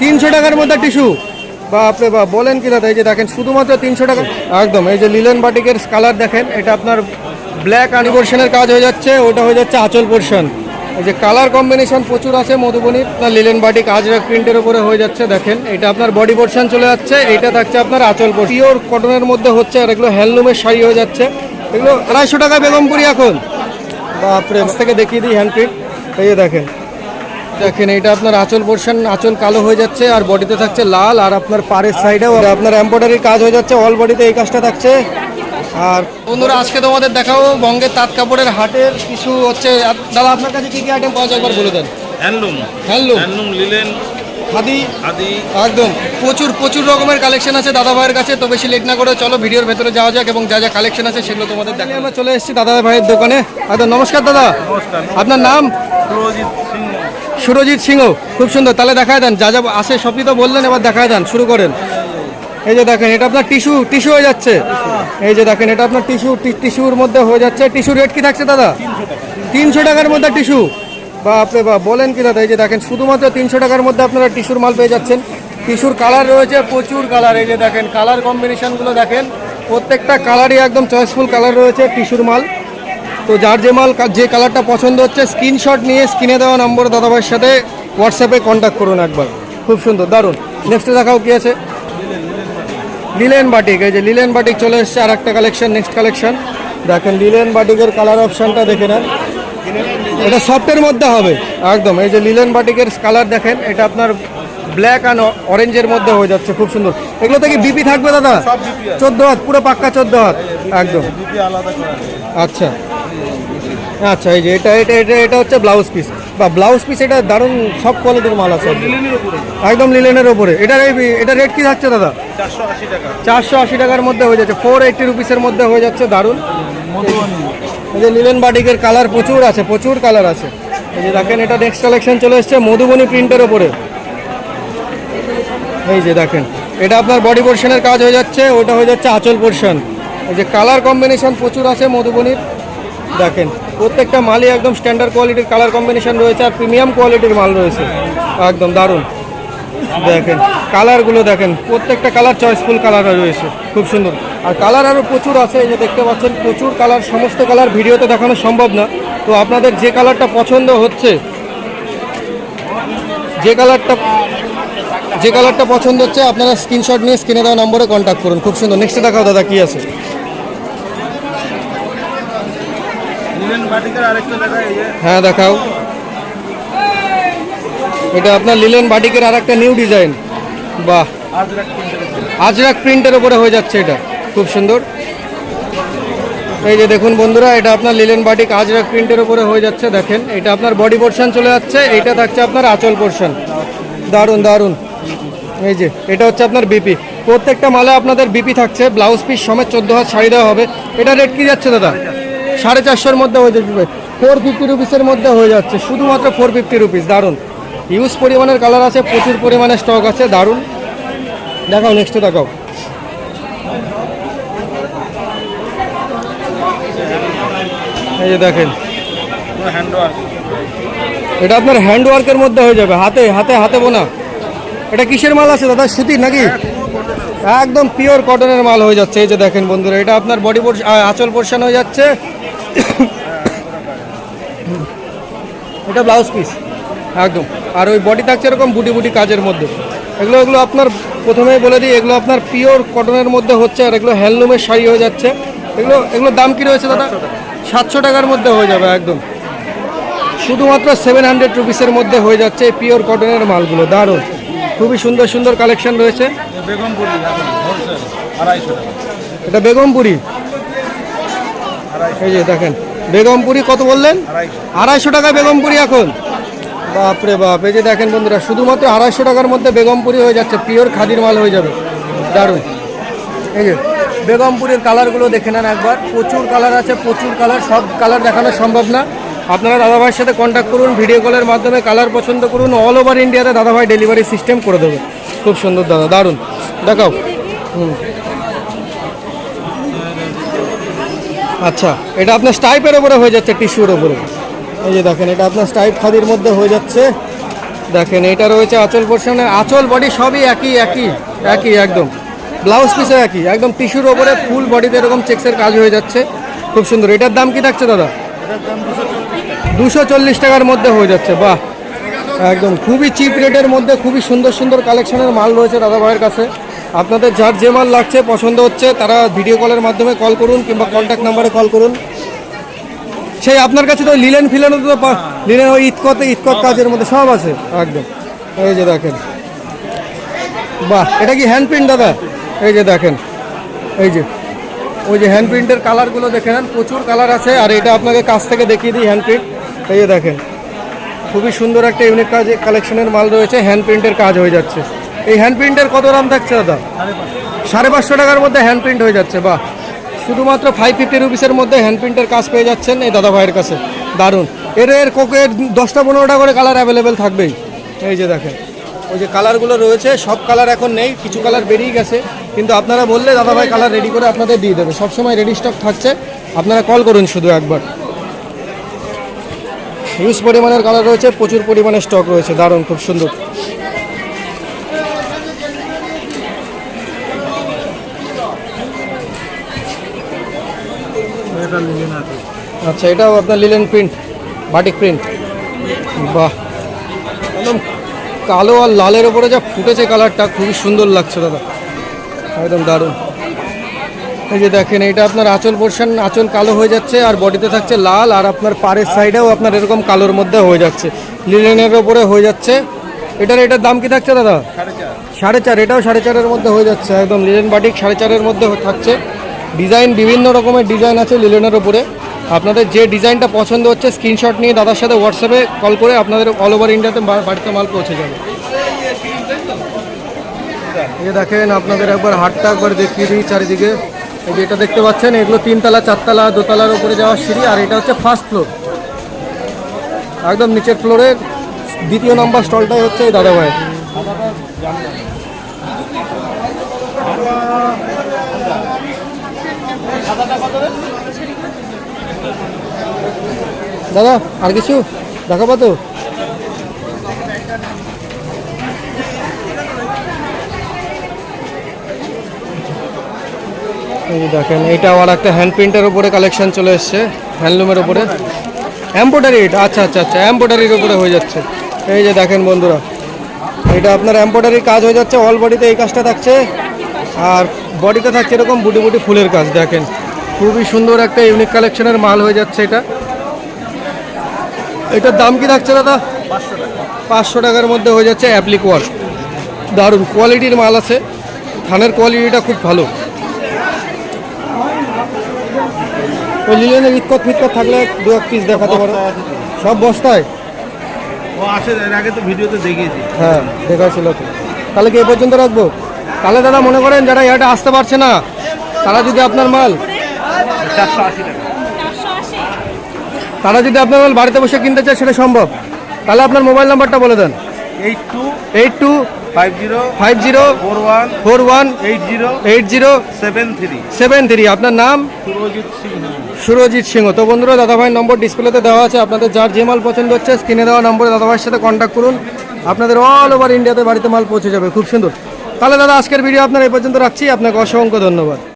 300 টাকার মধ্যে টিস্যু। বাপরে বাপ, বলেন কি দাদা? এই যে দেখেন শুধুমাত্র 300 টাকা একদম। এই যে লিলেন বাটিকের কালার দেখেন, এটা আপনার ব্ল্যাক আনি পোর্শনের কাজ হয়ে যাচ্ছে, ওটা হয়ে যাচ্ছে আঁচল পোর্শন। এই যে কালার কম্বিনেশন প্রচুর আছে মধুবনীর। আপনার লিলেন বাটিক আজরাক প্রিন্টের উপরে হয়ে যাচ্ছে দেখেন, এটা আপনার বডি পোর্শন চলে যাচ্ছে, এইটা থাকছে আপনার আঁচল পোর্শন। পিওর কটনের মধ্যে হচ্ছে, আর এগুলো হ্যান্ডলুমের শাড়ি হয়ে যাচ্ছে। এগুলো 250 টাকা বেগমপুরি এখন। বাপরে, থেকে দেখিয়ে দিই হ্যান্ড প্রিন্ট। এই যে দেখেন দেখেন, এটা আপনার আঁচল পোর্শন, আঁচল কালো হয়ে যাচ্ছে আর বডিতে থাকছে লাল, আর আপনার পাড়ের সাইডেও আপনার এমব্রয়ডারির কাজ হয়ে যাচ্ছে, অল বডিতে এই কাজটা থাকছে। আর বন্ধুরা, আজকে তোমাদের দেখাবো বঙ্গের তাঁত কাপড়ের হাটের কিছু হচ্ছে। দাদা, আপনার কাছে কি কি আইটেম পাওয়া যায় একবার বলে দেন। Handloom, handloom, handloom, linen, khadi, khadi, একদম প্রচুর প্রচুর রকমের কালেকশন আছে দাদা ভাইয়ের কাছে। তো বেশি লেট না করে চলো ভিডিওর ভেতরে যাওয়া যাক এবং যা যা কালেকশন আছে সেগুলো তোমাদের দেখাই। আমরা চলে এসেছি দাদা ভাইয়ের দোকানে। আচ্ছা, নমস্কার দাদা। নমস্কার। আপনার নাম? সুরজিৎ সিংহ। সুরজিৎ সিংহ, খুব সুন্দর। তাহলে দেখায় দেন যা যা আসে, সবই তো বললেন, এবার দেখায় দেন, শুরু করেন। এই যে দেখেন, এটা আপনার টিস্যু হয়ে যাচ্ছে। এই যে দেখেন, এটা আপনার টিস্যুর মধ্যে হয়ে যাচ্ছে। টিস্যু রেট কি থাকছে দাদা? 300 টাকার মধ্যে টিস্যু। বাপরে বাপ, বলেন কি দাদা? এই যে দেখেন শুধুমাত্র 300 টাকার মধ্যে আপনারা টিস্যুর মাল পেয়ে যাচ্ছেন। টিস্যুর কালার রয়েছে প্রচুর কালার। এই যে দেখেন কালার কম্বিনেশনগুলো দেখেন, প্রত্যেকটা কালারই একদম চয়েসফুল কালার রয়েছে টিস্যুর মাল। তো যার যে মাল যে কালারটা পছন্দ হচ্ছে, স্ক্রিনশট নিয়ে স্ক্রিনে দেওয়া নম্বর দাদাভাইয়ের সাথে হোয়াটসঅ্যাপে কন্ট্যাক্ট করুন একবার। খুব সুন্দর, দারুণ। নেক্সটে দেখাও কি আছে। লিলেন বাটিক, এই যে লিলেন বাটিক চলে এসছে আর একটা কালেকশন, নেক্সট কালেকশন দেখেন। লিলেন বাটিকের কালার অপশানটা দেখে নেন, এটা সফটের মধ্যে হবে একদম। এই যে লিলেন বাটিকের কালার দেখেন, এটা আপনার ব্ল্যাক অ্যান্ড অরেঞ্জের মধ্যে হয়ে যাচ্ছে, খুব সুন্দর। এগুলো থেকে বিপি থাকবে দাদা? 14 হাত, পুরো পাক্কা 14 হাত একদম। আচ্ছা আচ্ছা, এই যে এটা এটা এটা এটা হচ্ছে ব্লাউজ পিস বা ব্লাউজ পিস। এটা দারুণ সব কোয়ালিটির মাল আছে একদম লিলেনের ওপরে। এটা রেট কি থাকছে দাদা? 480 টাকা। 480 টাকার মধ্যে হয়ে যাচ্ছে, 480 রুপিসের মধ্যে হয়ে যাচ্ছে, দারুণ। এই যে লিলেন বাটিকের কালার প্রচুর আছে, প্রচুর কালার আছে। এই যে দেখেন, এটা নেক্সট কালেকশন চলে এসছে মধুবনী প্রিন্টের ওপরে। এই যে দেখেন, এটা আপনার বডি পোর্শনের কাজ হয়ে যাচ্ছে, ওটা হয়ে যাচ্ছে আঁচল পোর্শন। এই যে কালার কম্বিনেশন প্রচুর আছে মধুবনীর। দেখেন প্রত্যেকটা মালই একদম স্ট্যান্ডার্ড কোয়ালিটির কালার কম্বিনেশন রয়েছে, আর প্রিমিয়াম কোয়ালিটির মাল রয়েছে একদম, দারুণ। দেখেন কালারগুলো দেখেন, প্রত্যেকটা কালার চয়েসফুল কালার রয়েছে, খুব সুন্দর। আর কালার আরও প্রচুর আছে, এই যে দেখতে পাচ্ছেন প্রচুর কালার। সমস্ত কালার ভিডিওতে দেখানো সম্ভব না, তো আপনাদের যে কালারটা পছন্দ হচ্ছে, যে কালারটা পছন্দ হচ্ছে, আপনারা স্ক্রিনশট নিয়ে স্ক্রিনে দেওয়া নম্বরে কন্ট্যাক্ট করুন। খুব সুন্দর। নেক্সটে দেখাও দাদা কি আছে। হ্যাঁ দেখাও। এটা আপনার লিলেন বাটিকের আর একটা নিউ ডিজাইন। বাহ, আজরাক প্রিন্টের উপরে হয়ে যাচ্ছে, এটা খুব সুন্দর। এই যে দেখুন বন্ধুরা, এটা আপনার লিলেন বাটিক আজরাক প্রিন্টের উপরে হয়ে যাচ্ছে দেখেন। এটা আপনার বডি পোর্শন চলে যাচ্ছে, এইটা থাকছে আপনার আঁচল পোর্শন, দারুণ দারুণ। এই যে এটা হচ্ছে আপনার বিপি, প্রত্যেকটা মালে আপনাদের বিপি থাকছে। ব্লাউজ পিস সমেত 14 হাত শাড়ি দেওয়া হবে। এটা রেট কি যাচ্ছে দাদা? 450-এর মধ্যে হয়ে যাবে, 450 রুপিসের মধ্যে হয়ে যাচ্ছে, শুধুমাত্র 450 রুপিস, দারুণ। ইউজ পরিমাণের কালার আছে, প্রচুর পরিমাণে স্টক আছে, দারুণ। দেখাও, নেক্সটে দেখাও। এই যে দেখেন, এটা আপনার হ্যান্ড ওয়ার্কের মধ্যে হয়ে যাবে, হাতে হাতে হাতে বোনা। এটা কিসের মাল আছে দাদা? সুতির নাকি? একদম পিওর কটনের মাল হয়ে যাচ্ছে। এই যে দেখেন বন্ধুরা, এটা আপনার বডি আঁচল পোর্শন হয়ে যাচ্ছে, এটা ব্লাউজ পিস একদম। আর ওই বডি থাকছে এরকম বুটি বুটি কাজের মধ্যে। এগুলো আপনার প্রথমেই বলে দিই, এগুলো আপনার পিওর কটনের মধ্যে হচ্ছে, আর এগুলো হ্যান্ডলুমের শাড়ি হয়ে যাচ্ছে। এগুলোর দাম কি রয়েছে দাদা? 700 টাকার মধ্যে হয়ে যাবে একদম, শুধুমাত্র 700 রুপিসের মধ্যে হয়ে যাচ্ছে এই পিওর কটনের মালগুলো, দারুণ। খুবই সুন্দর সুন্দর কালেকশন রয়েছে। এটা বেগমপুরি। এই যে দেখেন বেগমপুরি কত বললেন? 250 টাকা বেগমপুরি এখন। বাপরে বাপ, এই যে দেখেন বন্ধুরা, শুধুমাত্র 250 টাকার মধ্যে বেগমপুরি হয়ে যাচ্ছে, পিওর খাদির মাল হয়ে যাবে, দারুণ। এই যে বেগমপুরের কালারগুলো দেখে নেন একবার, প্রচুর কালার আছে, প্রচুর কালার, সব কালার দেখানো সম্ভব না। আপনারা দাদাভাইয়ের সাথে কন্ট্যাক্ট করুন, ভিডিও কলের মাধ্যমে কালার পছন্দ করুন, অল ওভার ইন্ডিয়াতে দাদাভাই ডেলিভারি সিস্টেম করে দেবে। খুব সুন্দর দাদা, দারুণ। দেখাও। আচ্ছা, এটা আপনার স্টাইপের ওপরে হয়ে যাচ্ছে, টিস্যুর ওপরে। এই যে দেখেন, এটা আপনার স্টাইপ খাদির মধ্যে হয়ে যাচ্ছে, দেখেন এটা রয়েছে আঁচল পোর্শনে, আঁচল বডি সবই একই একই একই একদম, ব্লাউজ পিসও একই একদম, টিস্যুর ওপরে ফুল বডিতে এরকম চেক্সের কাজ হয়ে যাচ্ছে, খুব সুন্দর। এটার দাম কি থাকছে দাদা? এটার দাম 240 টাকার মধ্যে হয়ে যাচ্ছে। বাহ, একদম খুবই চিপ রেটের মধ্যে খুবই সুন্দর সুন্দর কালেকশনের মাল রয়েছে দাদা ভাইয়ের কাছে। আপনাদের যার যে মাল লাগছে পছন্দ হচ্ছে তারা ভিডিও কলের মাধ্যমে কল করুন কিংবা কন্ট্যাক্ট নাম্বারে কল করুন। সেই আপনার কাছে তো লিলেন ফিলেনও তো লিলেন ওই ইতকত কাজের মধ্যে সব আছে একদম। এই যে দেখেন, বাহ, এটা কি হ্যান্ড প্রিন্ট দাদা? এই যে দেখেন, এই যে ওই যে হ্যান্ড প্রিন্টের কালারগুলো দেখে নেন, প্রচুর কালার আছে। আর এটা আপনাকে কাছ থেকে দেখিয়ে দিই হ্যান্ড প্রিন্ট। এই যে দেখেন, খুবই সুন্দর একটা ইউনিক কালেকশনের মাল রয়েছে, হ্যান্ড প্রিন্টের কাজ হয়ে যাচ্ছে। এই হ্যান্ড প্রিন্টের কত দাম থাকছে দাদা? 550 টাকার মধ্যে হ্যান্ড প্রিন্ট হয়ে যাচ্ছে। বাহ, শুধুমাত্র 550 রুপিসের মধ্যে হ্যান্ড প্রিন্টের কাজ পেয়ে যাচ্ছেন এই দাদা ভাইয়ের কাছে, দারুণ। এর কোকের 10টা-15টা করে কালার অ্যাভেলেবেল থাকবেই। এই যে দেখেন, ওই যে কালারগুলো রয়েছে সব কালার এখন নেই, কিছু কালার বেরিয়ে গেছে, কিন্তু আপনারা বললে দাদা ভাই কালার রেডি করে আপনাদের দিয়ে দেবে, সবসময় রেডি স্টক থাকছে, আপনারা কল করুন শুধু একবার। হিউজ পরিমাণের কালার রয়েছে, প্রচুর পরিমাণে স্টক রয়েছে, দারুণ, খুব সুন্দর। এটা লিলেন আছে। আচ্ছা, এটাও আপনার লিলেন প্রিন্ট, বাটিক প্রিন্ট। বাহ, একদম কালো আর লালের ওপরে যা ফুটেছে কালারটা, খুবই সুন্দর লাগছে দাদা, একদম দারুণ। এই যে দেখেন, এটা আপনার আঁচল পোর্শন, আঁচল কালো হয়ে যাচ্ছে আর বডিতে থাকছে লাল, আর আপনার পাড়ের সাইডেও আপনার এরকম কালোর মধ্যে হয়ে যাচ্ছে, লিলেনের ওপরে হয়ে যাচ্ছে। এটার দাম কি থাকছে দাদা? 4.5। এটাও 4.5-এর মধ্যে হয়ে যাচ্ছে, একদম লিলেন বাটিক 4.5-এর মধ্যে থাকছে। ডিজাইন বিভিন্ন রকমের ডিজাইন আছে লিলেনের ওপরে, আপনাদের যে ডিজাইনটা পছন্দ হচ্ছে স্ক্রিনশট নিয়ে দাদার সাথে হোয়াটসঅ্যাপে কল করে আপনাদের অল ওভার ইন্ডিয়াতে বাড়িতে মাল পৌঁছে যাবে। এই দেখেন, আপনাদের একবার হাটটা একবার দেখিয়ে দিই চারিদিকে। এই যে এটা দেখতে পাচ্ছেন, এগুলো 3তলা, 4তলা, দোতলার উপরে যাওয়ার সিঁড়ি, আর এটা হচ্ছে ফার্স্ট ফ্লোর, একদম নিচের ফ্লোরে 2য় নম্বর স্টলটাই হচ্ছে এই দাদা ভাই। দাদা আর কিছু দেখাবো তো? এই যে দেখেন, এইটাও আর একটা হ্যান্ড প্রিন্টের উপরে কালেকশন চলে এসছে, হ্যান্ডলুমের উপরে এমব্রয়ডারি। আচ্ছা আচ্ছা আচ্ছা, এমব্রয়ডারির উপরে হয়ে যাচ্ছে। এই যে দেখেন বন্ধুরা, এটা আপনার এমব্রয়ডারির কাজ হয়ে যাচ্ছে, অল বডিতে এই কাজটা থাকছে, আর বডিতে থাকছে এরকম বুটি বুটি ফুলের কাজ। দেখেন, খুবই সুন্দর একটা ইউনিক কালেকশনের মাল হয়ে যাচ্ছে এটা। এটার দাম কি থাকছে দাদা? 500 টাকার মধ্যে হয়ে যাচ্ছে অ্যাপ্লিক ওয়ার্ক, দারুণ কোয়ালিটির মাল আছে, থানের কোয়ালিটিটা খুব ভালো। ওই লিলেনের ইতকত ফিতকত থাকলে 2-1 পিস দেখাতে পারো। সব বস্তায়? ও আসে, এর আগে তো ভিডিওতে দেখিয়েছি। হ্যাঁ, দেখাচ্ছিল তো। তাহলে কি এ পর্যন্ত রাখবো? তাহলে দাদা মনে করেন যারা এটা আসতে পারছে না, তারা যদি আপনার মাল 480 টাকা। তারা যদি আপনার মাল বাড়িতে বসে কিনতে চায় সেটা সম্ভব? তাহলে আপনার মোবাইল নাম্বারটা বলে দেন। 8251418073। আপনার নাম? সুরজিৎ সিংহ। তো বন্ধুরা, দাদাভাইয়ের নম্বর ডিসপ্লেতে দেওয়া আছে, আপনাদের যার যে মাল পছন্দ হচ্ছে স্ক্রিনে দেওয়া নম্বরে দাদাভাইয়ের সাথে কন্ট্যাক্ট করুন, আপনাদের অল ওভার ইন্ডিয়াতে বাড়িতে মাল পৌঁছে যাবে, খুব সুন্দর। তাহলে দাদা আজকের ভিডিও আপনার এই পর্যন্ত রাখছি, আপনাকে অসংখ্য ধন্যবাদ।